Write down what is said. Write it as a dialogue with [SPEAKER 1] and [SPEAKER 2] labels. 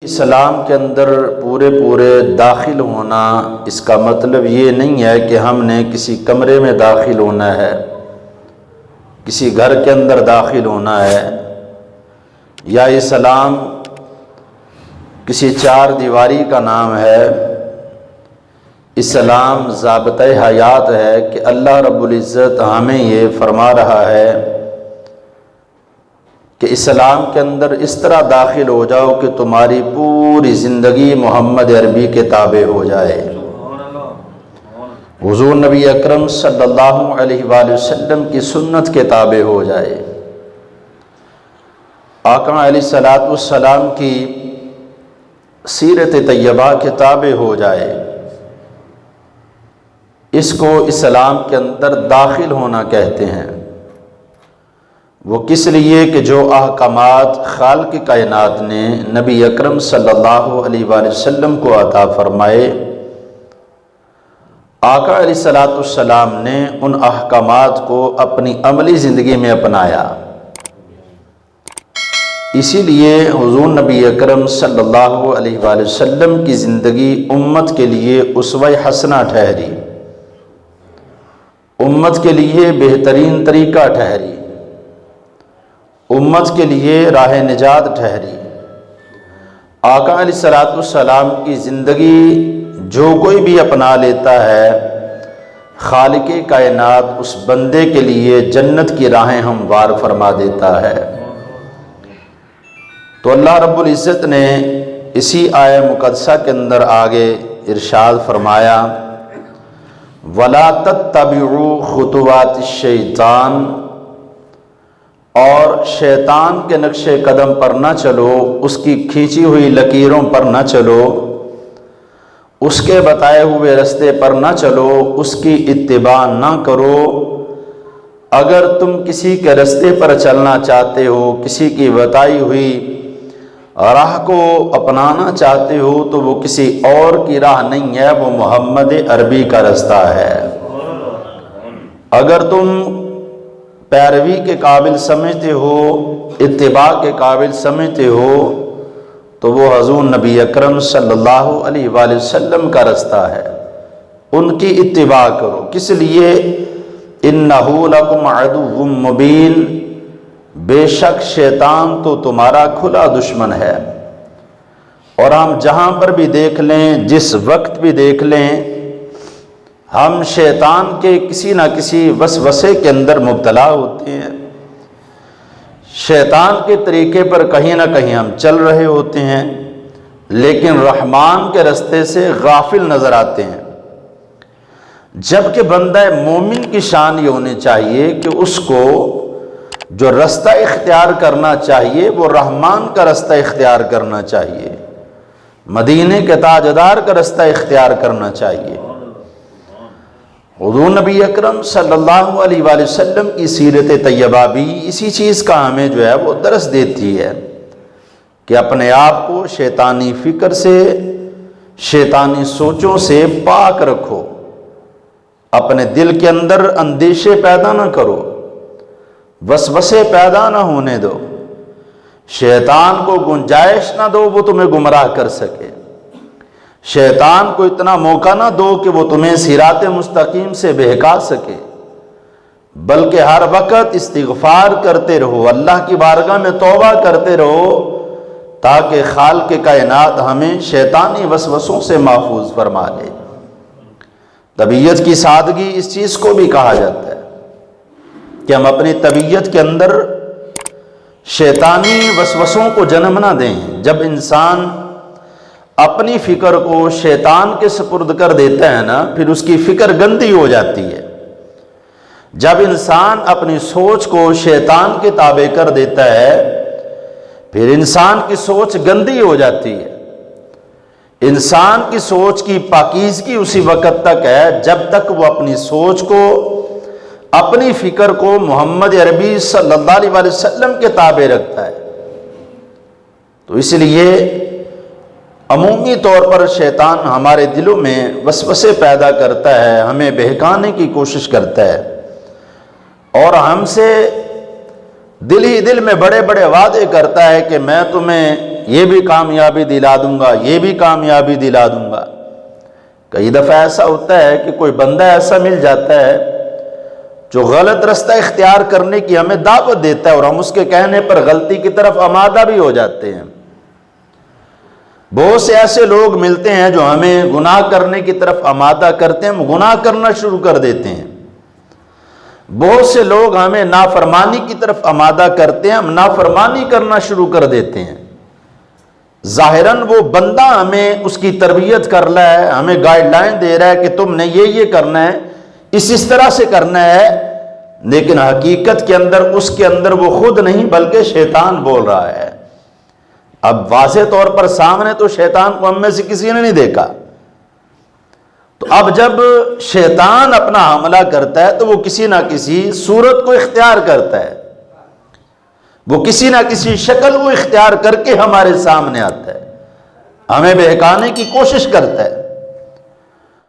[SPEAKER 1] اسلام کے اندر پورے داخل ہونا، اس کا مطلب یہ نہیں ہے کہ ہم نے کسی کمرے میں داخل ہونا ہے، کسی گھر کے اندر داخل ہونا ہے، یا اسلام کسی چار دیواری کا نام ہے۔ اسلام ضابطۂ حیات ہے کہ اللہ رب العزت ہمیں یہ فرما رہا ہے کہ اسلام کے اندر اس طرح داخل ہو جاؤ کہ تمہاری پوری زندگی محمد عربی کے تابع ہو جائے۔ حضور نبی اکرم صلی اللہ علیہ وآلہ وسلم کی سنت کے تابع ہو جائے، آقا علیہ الصلوۃ والسلام کی سیرت طیبہ کے تابع ہو جائے۔ اس کو اسلام کے اندر داخل ہونا کہتے ہیں۔ وہ کس لیے کہ جو احکامات خالق کائنات نے نبی اکرم صلی اللہ علیہ وآلہ وسلم کو عطا فرمائے، آقا علیہ الصلوۃ والسلام نے ان احکامات کو اپنی عملی زندگی میں اپنایا۔ اسی لیے حضور نبی اکرم صلی اللہ علیہ وآلہ وسلم کی زندگی امت کے لیے اسوہ حسنہ ٹھہری، امت کے لیے بہترین طریقہ ٹھہری، امت کے لیے راہ نجات ٹھہری۔ آقا علیہ الصلوۃ والسلام کی زندگی جو کوئی بھی اپنا لیتا ہے، خالق کائنات اس بندے کے لیے جنت کی راہیں ہموار فرما دیتا ہے۔ تو اللہ رب العزت نے اسی آیہ مقدسہ کے اندر آگے ارشاد فرمایا، وَلَا تَتَّبِعُوا خُطُوَاتِ الشَّيْطَانِ، اور شیطان کے نقش قدم پر نہ چلو، اس کی کھینچی ہوئی لکیروں پر نہ چلو، اس کے بتائے ہوئے رستے پر نہ چلو، اس کی اتباع نہ کرو۔ اگر تم کسی کے رستے پر چلنا چاہتے ہو، کسی کی بتائی ہوئی راہ کو اپنانا چاہتے ہو، تو وہ کسی اور کی راہ نہیں ہے، وہ محمد عربی کا رستہ ہے۔ اگر تم پیروی کے قابل سمجھتے ہو، اتباع کے قابل سمجھتے ہو، تو وہ حضور نبی اکرم صلی اللہ علیہ وآلہ وسلم کا رستہ ہے، ان کی اتباع کرو۔ کس لیے؟ اِنَّهُ لَكُمْ عَدُوٌّ مُّبِينٌ، بے شک شیطان تو تمہارا کھلا دشمن ہے۔ اور ہم جہاں پر بھی دیکھ لیں، جس وقت بھی دیکھ لیں، ہم شیطان کے کسی نہ کسی وسوسے کے اندر مبتلا ہوتے ہیں، شیطان کے طریقے پر کہیں نہ کہیں ہم چل رہے ہوتے ہیں، لیکن رحمان کے رستے سے غافل نظر آتے ہیں۔ جبکہ بندہ مومن کی شان یہ ہونی چاہیے کہ اس کو جو رستہ اختیار کرنا چاہیے وہ رحمان کا رستہ اختیار کرنا چاہیے، مدینے کے تاجدار کا رستہ اختیار کرنا چاہیے۔ حضور نبی اکرم صلی اللہ علیہ وآلہ وسلم کی سیرت طیبہ بھی اسی چیز کا ہمیں جو ہے وہ درس دیتی ہے کہ اپنے آپ کو شیطانی فکر سے، شیطانی سوچوں سے پاک رکھو، اپنے دل کے اندر اندیشے پیدا نہ کرو، وسوسے پیدا نہ ہونے دو، شیطان کو گنجائش نہ دو وہ تمہیں گمراہ کر سکے، شیطان کو اتنا موقع نہ دو کہ وہ تمہیں صراط مستقیم سے بہکا سکے، بلکہ ہر وقت استغفار کرتے رہو، اللہ کی بارگاہ میں توبہ کرتے رہو، تاکہ خالق کائنات ہمیں شیطانی وسوسوں سے محفوظ فرما لے۔ طبیعت کی سادگی اس چیز کو بھی کہا جاتا ہے کہ ہم اپنی طبیعت کے اندر شیطانی وسوسوں کو جنم نہ دیں۔ جب انسان اپنی فکر کو شیطان کے سپرد کر دیتا ہے نا، پھر اس کی فکر گندی ہو جاتی ہے۔ جب انسان اپنی سوچ کو شیطان کے تابع کر دیتا ہے، پھر انسان کی سوچ گندی ہو جاتی ہے۔ انسان کی سوچ کی پاکیزگی اسی وقت تک ہے جب تک وہ اپنی سوچ کو، اپنی فکر کو محمد عربی صلی اللہ علیہ وآلہ وسلم کے تابع رکھتا ہے۔ تو اس لیے عمومی طور پر شیطان ہمارے دلوں میں وسوسے پیدا کرتا ہے، ہمیں بہکانے کی کوشش کرتا ہے، اور ہم سے دل ہی دل میں بڑے بڑے وعدے کرتا ہے کہ میں تمہیں یہ بھی کامیابی دلا دوں گا، یہ بھی کامیابی دلا دوں گا۔ کئی دفعہ ایسا ہوتا ہے کہ کوئی بندہ ایسا مل جاتا ہے جو غلط رستہ اختیار کرنے کی ہمیں دعوت دیتا ہے اور ہم اس کے کہنے پر غلطی کی طرف آمادہ بھی ہو جاتے ہیں۔ بہت سے ایسے لوگ ملتے ہیں جو ہمیں گناہ کرنے کی طرف آمادہ کرتے ہیں، ہم گناہ کرنا شروع کر دیتے ہیں۔ بہت سے لوگ ہمیں نافرمانی کی طرف آمادہ کرتے ہیں، ہم نافرمانی کرنا شروع کر دیتے ہیں۔ ظاہراً وہ بندہ ہمیں اس کی تربیت کر رہا ہے، ہمیں گائیڈ لائن دے رہا ہے کہ تم نے یہ کرنا ہے، اس طرح سے کرنا ہے، لیکن حقیقت کے اندر اس کے اندر وہ خود نہیں بلکہ شیطان بول رہا ہے۔ اب واضح طور پر سامنے تو شیطان کو ہم میں سے کسی نے نہیں دیکھا، تو اب جب شیطان اپنا حملہ کرتا ہے تو وہ کسی نہ کسی صورت کو اختیار کرتا ہے، وہ کسی نہ کسی شکل کو اختیار کر کے ہمارے سامنے آتا ہے، ہمیں بہکانے کی کوشش کرتا ہے۔